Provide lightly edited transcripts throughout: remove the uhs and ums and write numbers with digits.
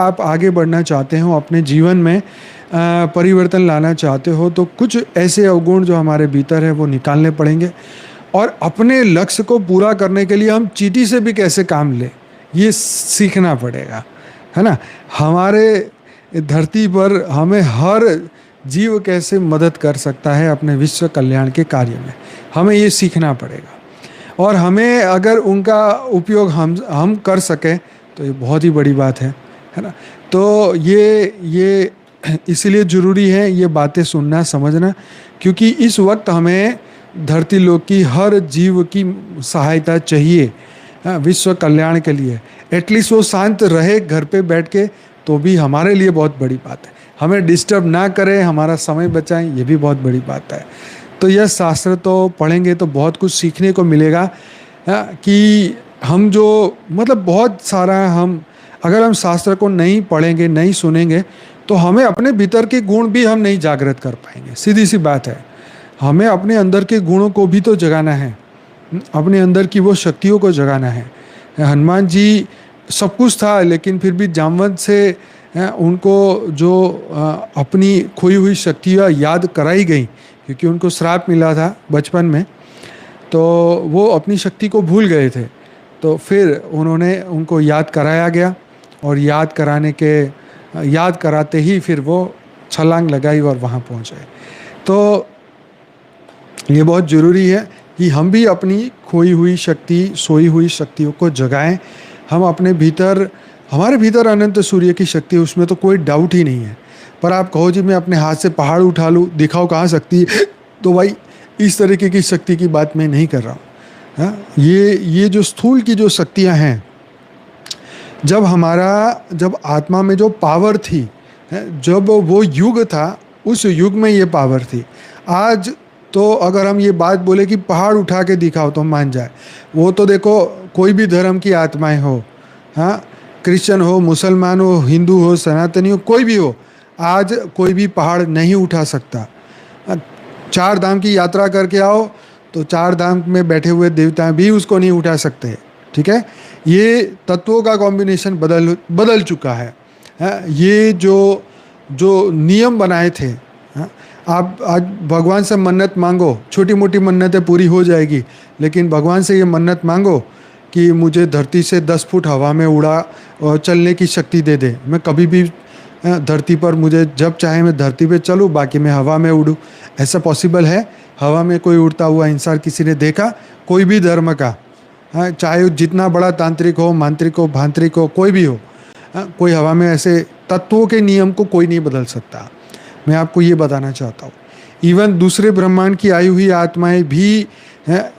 आप आगे बढ़ना चाहते हो, अपने जीवन में परिवर्तन लाना चाहते हो, तो कुछ ऐसे अवगुण जो हमारे भीतर है वो निकालने पड़ेंगे। और अपने लक्ष्य को पूरा करने के लिए हम चींटी से भी कैसे काम लें, ये सीखना पड़ेगा, है ना। हमारे धरती पर हमें हर जीव कैसे मदद कर सकता है अपने विश्व कल्याण के कार्य में, हमें ये सीखना पड़ेगा। और हमें अगर उनका उपयोग हम कर सकें तो ये बहुत ही बड़ी बात है ना। तो ये इसलिए ज़रूरी है ये बातें सुनना समझना, क्योंकि इस वक्त हमें धरती लोक की हर जीव की सहायता चाहिए विश्व कल्याण के लिए। एटलीस्ट वो शांत रहे घर पे बैठ के, तो भी हमारे लिए बहुत बड़ी बात है। हमें डिस्टर्ब ना करें, हमारा समय बचाएं, ये भी बहुत बड़ी बात है। तो यह शास्त्र तो पढ़ेंगे तो बहुत कुछ सीखने को मिलेगा कि हम जो मतलब बहुत सारा हम अगर हम शास्त्र को नहीं पढ़ेंगे, नहीं सुनेंगे, तो हमें अपने भीतर के गुण भी हम नहीं जागृत कर पाएंगे। सीधी सी बात है, हमें अपने अंदर के गुणों को भी तो जगाना है, अपने अंदर की वो शक्तियों को जगाना है। हनुमान जी सब कुछ था, लेकिन फिर भी जामवंत से उनको जो अपनी खोई हुई शक्तियाँ याद कराई गई, क्योंकि उनको श्राप मिला था बचपन में, तो वो अपनी शक्ति को भूल गए थे। तो फिर उनको याद कराया गया, और याद कराते ही फिर वो छलांग लगाई और वहाँ पहुँचे। तो ये बहुत ज़रूरी है कि हम भी अपनी खोई हुई शक्ति, सोई हुई शक्तियों को जगाएं। हम हमारे भीतर अनंत सूर्य की शक्ति, उसमें तो कोई डाउट ही नहीं है। पर आप कहो जी मैं अपने हाथ से पहाड़ उठा लूँ, दिखाओ कहाँ शक्ति है, तो भाई इस तरीके की शक्ति की बात मैं नहीं कर रहा हूँ। ये जो स्थूल की जो शक्तियाँ हैं, जब आत्मा में जो पावर थी, जब वो युग था, उस युग में ये पावर थी। आज तो अगर हम ये बात बोले कि पहाड़ उठा के दिखाओ तो हम मान जाए। वो तो देखो कोई भी धर्म की आत्माएं हो, हाँ, क्रिश्चियन हो, मुसलमान हो, हिंदू हो, सनातनी हो, कोई भी हो, आज कोई भी पहाड़ नहीं उठा सकता। 4 धाम की यात्रा करके आओ तो 4 धाम में बैठे हुए देवता भी उसको नहीं उठा सकते। ठीक है, ये तत्वों का कॉम्बिनेशन बदल चुका है। ये जो नियम बनाए थे, आप आज भगवान से मन्नत मांगो, छोटी मोटी मन्नतें पूरी हो जाएगी, लेकिन भगवान से ये मन्नत मांगो कि मुझे धरती से 10 फुट हवा में चलने की शक्ति दे दे, मैं कभी भी धरती पर, मुझे जब चाहे मैं धरती पे चलूँ, बाकी मैं हवा में उड़ूँ। ऐसा पॉसिबल है? हवा में कोई उड़ता हुआ इंसान किसी ने देखा? कोई भी धर्म का, चाहे जितना बड़ा तांत्रिक हो, मांत्रिक हो, भांत्रिक हो, कोई भी हो, कोई हवा में ऐसे तत्वों के नियम को कोई नहीं बदल सकता। मैं आपको ये बताना चाहता हूँ। इवन दूसरे ब्रह्मांड की आई हुई आत्माएं भी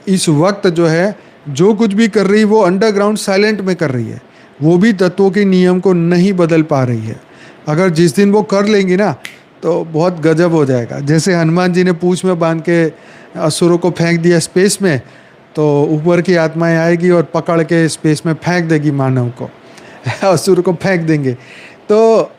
इस वक्त जो है, जो कुछ भी कर रही है वो अंडरग्राउंड साइलेंट में कर रही है। वो भी तत्वों के नियम को नहीं बदल पा रही है। अगर जिस दिन वो कर लेंगी ना, तो बहुत गजब हो जाएगा। जैसे हनुमान जी ने पूंछ में बांध के असुरों को फेंक दिया स्पेस में, तो ऊपर की आत्माएं आएगी और पकड़ के स्पेस में फेंक देगी मानव को, असुर को फेंक देंगे। तो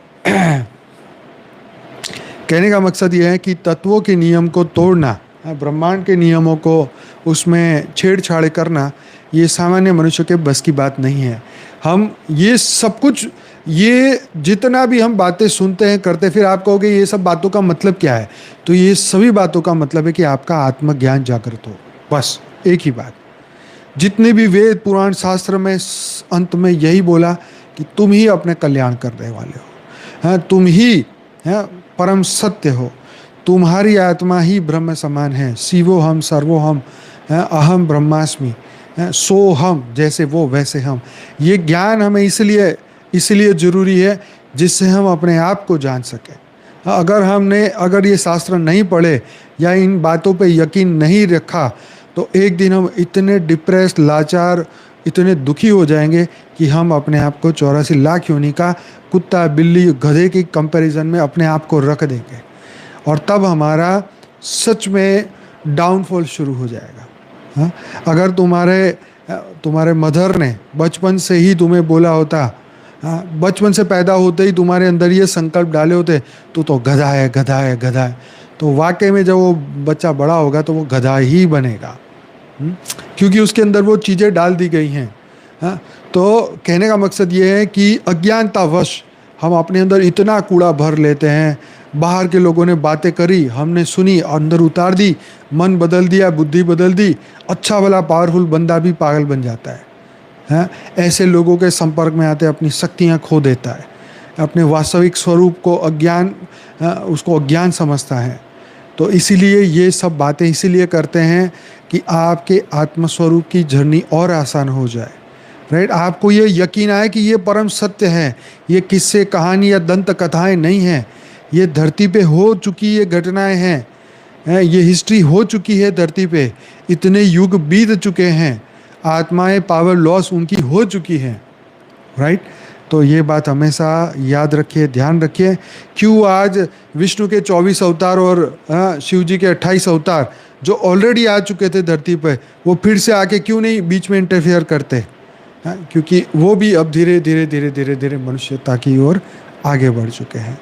कहने का मकसद ये है कि तत्वों के नियम को तोड़ना, ब्रह्मांड के नियमों को उसमें छेड़छाड़ करना, ये सामान्य मनुष्य के बस की बात नहीं है। हम ये सब कुछ, ये जितना भी हम बातें सुनते हैं, करते, फिर आप कहोगे ये सब बातों का मतलब क्या है? तो ये सभी बातों का मतलब है कि आपका आत्मज्ञान जागृत हो, बस एक ही बात। जितने भी वेद पुराण शास्त्र में अंत में यही बोला कि तुम ही अपने कल्याण करने वाले हो, हाँ, तुम ही परम सत्य हो, तुम्हारी आत्मा ही ब्रह्म समान है। शिवो हम सर्वो हम, अहम ब्रह्मास्मि, सो हम, जैसे वो वैसे हम। ये ज्ञान हमें इसलिए ज़रूरी है जिससे हम अपने आप को जान सकें। अगर ये शास्त्र नहीं पढ़े या इन बातों पे यकीन नहीं रखा, तो एक दिन हम इतने डिप्रेस्ड, लाचार, इतने दुखी हो जाएंगे कि हम अपने आप को 84 लाख योनि का कुत्ता, बिल्ली, गधे की कंपैरिजन में अपने आप को रख देंगे, और तब हमारा सच में डाउनफॉल शुरू हो जाएगा। हाँ, अगर तुम्हारे मदर ने बचपन से ही तुम्हें बोला होता, हाँ, बचपन से पैदा होते ही तुम्हारे अंदर ये संकल्प डाले होते, तो गधा है, गधा है, गधा है, तो वाकई में जब वो बच्चा बड़ा होगा तो वो गधा ही बनेगा, क्योंकि उसके अंदर वो चीज़ें डाल दी गई हैं। हाँ, तो कहने का मकसद ये है कि अज्ञानतावश हम अपने अंदर इतना कूड़ा भर लेते हैं, बाहर के लोगों ने बातें करी, हमने सुनी, अंदर उतार दी, मन बदल दिया, बुद्धि बदल दी, अच्छा वाला पावरफुल बंदा भी पागल बन जाता है। हैं? ऐसे लोगों के संपर्क में आते अपनी शक्तियाँ खो देता है, अपने वास्तविक स्वरूप को उसको अज्ञान समझता है। तो इसीलिए ये सब बातें इसीलिए करते हैं कि आपके आत्मस्वरूप की जर्नी और आसान हो जाए, राइट। आपको ये यकीन आए कि ये परम सत्य है, ये किस्से कहानी या दंत कथाएं नहीं हैं, ये धरती पे हो चुकी ये घटनाएं हैं, ये हिस्ट्री हो चुकी है धरती पे, इतने युग बीत चुके हैं, आत्माएं पावर लॉस उनकी हो चुकी हैं, राइट। तो ये बात हमेशा याद रखिए, ध्यान रखिए। क्यों आज विष्णु के 24 अवतार और शिव जी के 28 अवतार जो ऑलरेडी आ चुके थे धरती पर, वो फिर से आके क्यों नहीं बीच में इंटरफेयर करते? क्योंकि वो भी अब धीरे धीरे धीरे धीरे धीरे मनुष्यता की ओर आगे बढ़ चुके हैं।